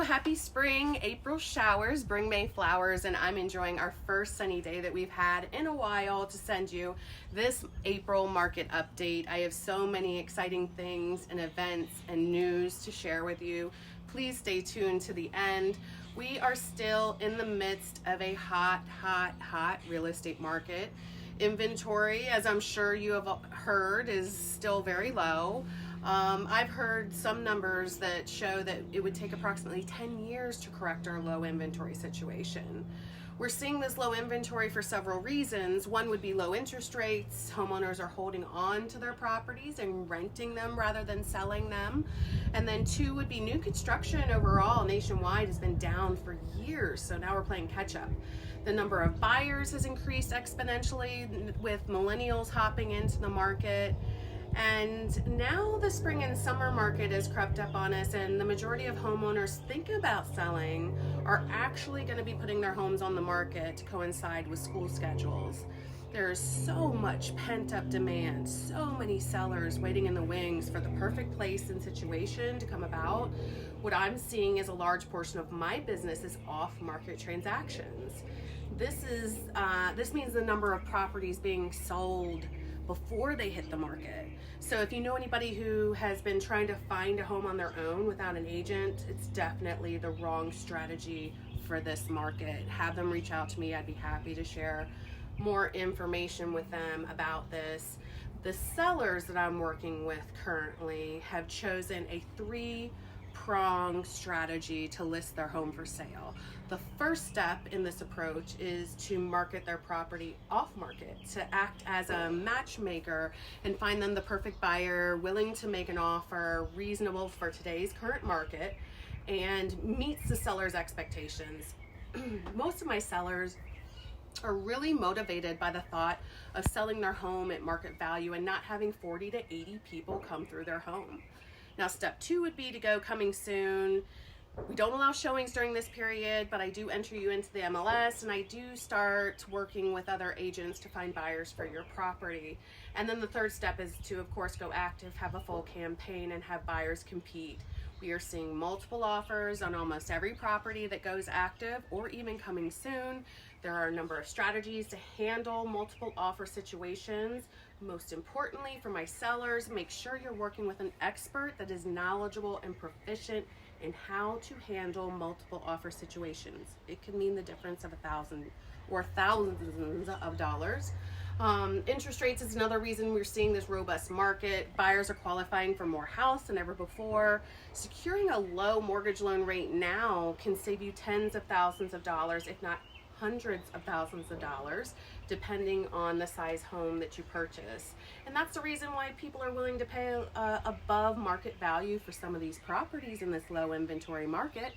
happy spring. April showers bring May flowers, and I'm enjoying our first sunny day that we've had in a while to send you this April market update. I have so many exciting things and events and news to share with you. Please stay tuned to the end. We are still in the midst of a hot real estate market. Inventory, as I'm sure you have heard, is still very low. I've heard some numbers that show that it would take approximately 10 years to correct our low inventory situation. We're seeing this low inventory for several reasons. One would be low interest rates. Homeowners are holding on to their properties and renting them rather than selling them. And then two would be new construction overall nationwide has been down for years, so now we're playing catch up. The number of buyers has increased exponentially with millennials hopping into the market. And now the spring and summer market has crept up on us, and the majority of homeowners thinking about selling are actually going to be putting their homes on the market to coincide with school schedules. There's so much pent-up demand, so many sellers waiting in the wings for the perfect place and situation to come about. What I'm seeing is a large portion of my business is off-market transactions. This means the number of properties being sold before they hit the market. So if you know anybody who has been trying to find a home on their own without an agent, it's definitely the wrong strategy for this market. Have them reach out to me. I'd be happy to share more information with them about this. The sellers that I'm working with currently have chosen a three-pronged strategy to list their home for sale. The first step in this approach is to market their property off market, to act as a matchmaker and find them the perfect buyer willing to make an offer reasonable for today's current market and meets the seller's expectations. Most of my sellers are really motivated by the thought of selling their home at market value and not having 40 to 80 people come through their home. Now, step two would be to go coming soon. We don't allow showings during this period, but I do enter you into the MLS, and I do start working with other agents to find buyers for your property. And then the third step is to, of course, go active, have a full campaign, and have buyers compete. We are seeing multiple offers on almost every property that goes active or even coming soon. There are a number of strategies to handle multiple offer situations. Most importantly, for my sellers, make sure you're working with an expert that is knowledgeable and proficient in how to handle multiple offer situations. It can mean the difference of $1,000 or thousands of dollars. Interest rates is another reason we're seeing this robust market. Buyers are qualifying for more house than ever before. Securing a low mortgage loan rate now can save you tens of thousands of dollars, if not hundreds of thousands of dollars, depending on the size home that you purchase. And that's the reason why people are willing to pay above market value for some of these properties in this low inventory market.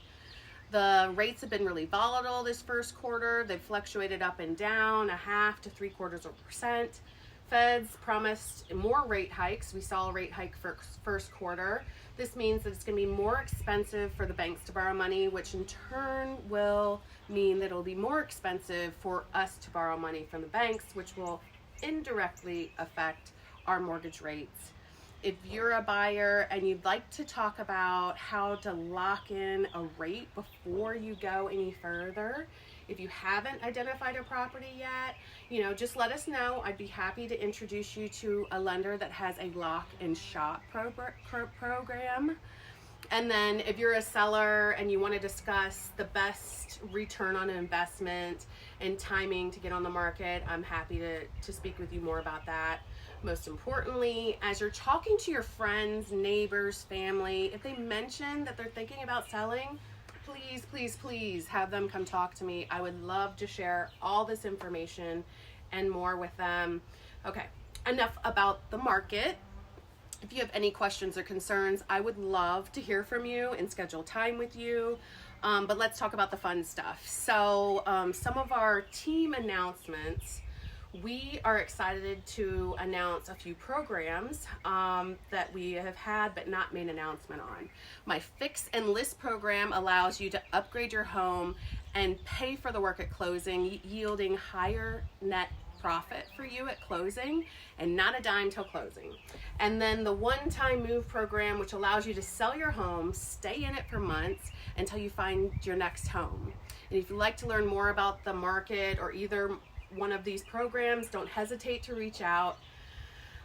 The rates have been really volatile this first quarter. They've fluctuated up and down 0.5 to 0.75%. Feds promised more rate hikes. We saw a rate hike for first quarter. This means that it's going to be more expensive for the banks to borrow money, which in turn will mean that it'll be more expensive for us to borrow money from the banks, which will indirectly affect our mortgage rates. If you're a buyer and you'd like to talk about how to lock in a rate before you go any further, if you haven't identified a property yet, just let us know. I'd be happy to introduce you to a lender that has a lock and shop program. And then if you're a seller and you want to discuss the best return on investment and timing to get on the market, I'm happy to speak with you more about that. Most importantly, as you're talking to your friends, neighbors, family, if they mention that they're thinking about selling, please have them come talk to me. I would love to share all this information and more with them. Okay, enough about the market. If you have any questions or concerns, I would love to hear from you and schedule time with you. But let's talk about the fun stuff. So some of our team announcements. We are excited to announce a few programs that we have had but not made an announcement on. My Fix and List program allows you to upgrade your home and pay for the work at closing, yielding higher net profit for you at closing and not a dime till closing. And then the one-time move program, which allows you to sell your home, stay in it for months until you find your next home. And if you'd like to learn more about the market or either one of these programs, don't hesitate to reach out.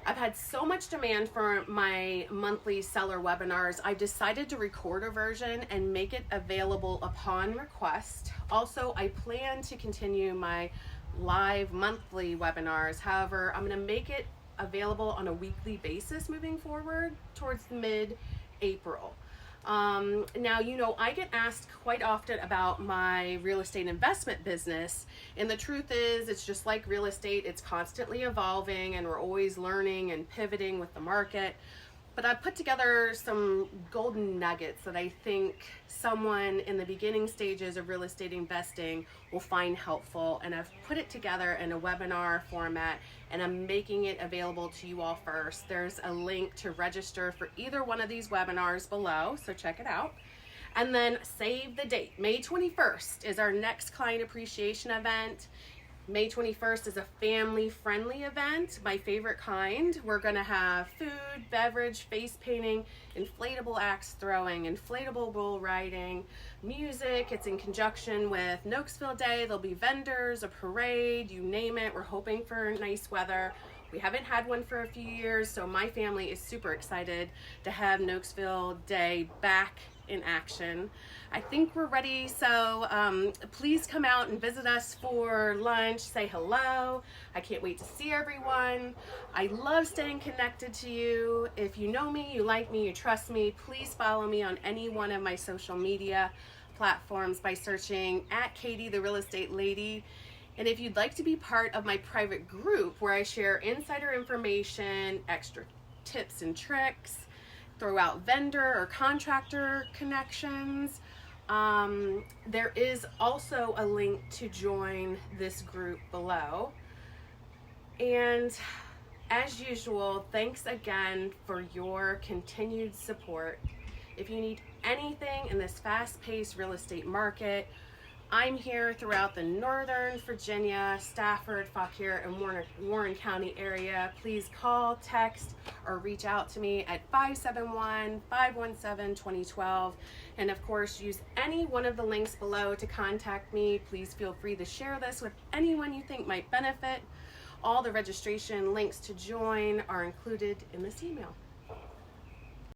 I've had so much demand for my monthly seller webinars, I've decided to record a version and make it available upon request. Also, I plan to continue my live monthly webinars. However, I'm going to make it available on a weekly basis moving forward towards mid-April. Now, you know, I get asked quite often about my real estate investment business, and the truth is it's just like real estate. It's constantly evolving and we're always learning and pivoting with the market. But I've put together some golden nuggets that I think someone in the beginning stages of real estate investing will find helpful, and I've put it together in a webinar format, and I'm making it available to you all first. There's a link to register for either one of these webinars below, so check it out. And then save the date. May 21st is our next client appreciation event. May 21st is a family-friendly event, my favorite kind. We're going to have food, beverage, face painting, inflatable axe throwing, inflatable bull riding, music. It's in conjunction with Nokesville Day. There'll be vendors, a parade, you name it. We're hoping for nice weather. We haven't had one for a few years, so my family is super excited to have Nokesville Day back in action. I think we're ready, so please come out and visit us for lunch, say hello. I can't wait to see everyone. I love staying connected to you. If you know me, you like me, you trust me, please follow me on any one of my social media platforms by searching @Katie the Real Estate Lady. And if you'd like to be part of my private group where I share insider information, extra tips and tricks, throw out vendor or contractor connections, there is also a link to join this group below. And as usual, thanks again for your continued support. If you need anything in this fast-paced real estate market, I'm here throughout the Northern Virginia, Stafford, Fauquier, and Warren County area. Please call, text, or reach out to me at 571-517-2012. And of course, use any one of the links below to contact me. Please feel free to share this with anyone you think might benefit. All the registration links to join are included in this email.